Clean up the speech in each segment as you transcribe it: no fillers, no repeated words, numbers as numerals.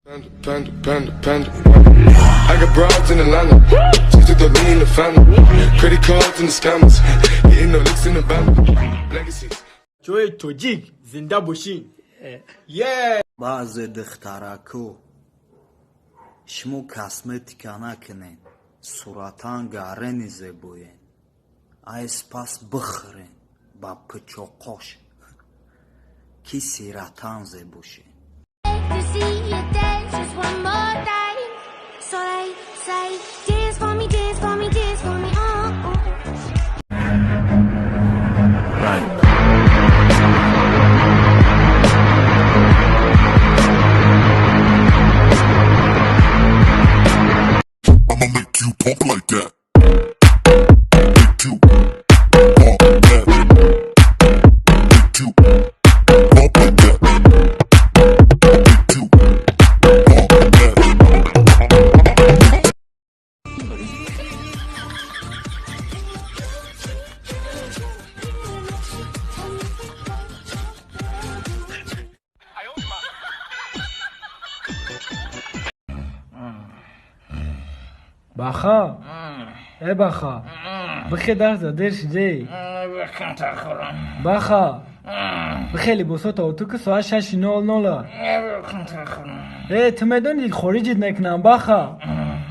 Panda. I got broads in Atlanta. Just took the lean in the family. Credit cards and the scammers. Getting no licks in the band. Legacies. جوی توجیک زنده باشین. Yeah. Bazı dixtaraku şmu kosmetikana kinin suratan gareni zeboyen ay spas bıxrin ba pıçokoş ki siratan zebuşin. To see you dance just one more time. So they say, dance for me, dance for me, dance for me, I'ma make you pump like that. Make you pump that. Make you pump like that. Make you pump that. Baha. Baha. بخیر درس درش دی. Baha. خیلی بساط تو که ساعت 6:00. تو میدونی خارجت نکنم باخا.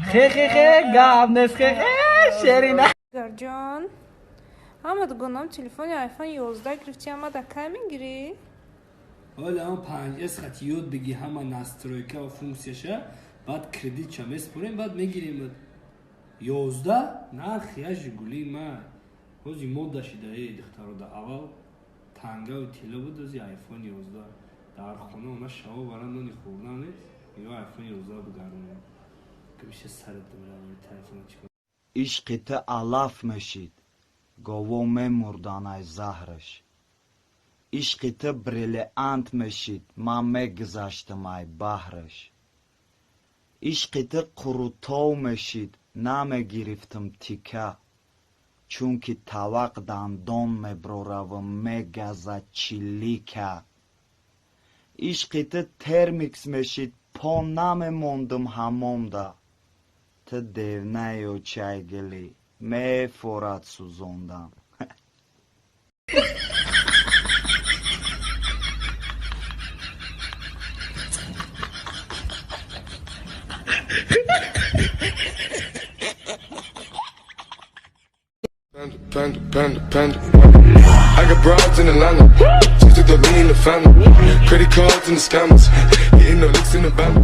خیلی گاب نسخه شیرینه. Garcan, ama da gonam telefon iPhone 11 گرفتی اما دکه میگیری؟ حالا هم 5S خطی یاد بگی همه نسترویکه و فونکسیشه بعد کردیت چم اسپوریم بعد میگیریم 11 نه خیاج گلی ما روزی مود داشته ای دخترو دا اول تنگا و تیلا بود روزی آیفون 11 در خونه اونا شوا برندانی خوردن یا آیفون 11 بگردن کمیشه سرت دمرا تلفن چیکار عشقت الاف مشید گووم مردانای زهرش عشقت بریلیانت مشید ما مگذاشتم ای بحرش عشقت قروتو مشید نمیگرفتم تیکه چونکه طوق دندان مبروروم مگزه چلیکه عشقت ترمیکس مشید پا نمیموندم همونده تا دیونه و چایگلی میفورد سوزوندم Panda. I got broads in Atlanta. Just took the lean in the family. Credit cards and the scammers. Getting no licks in the band.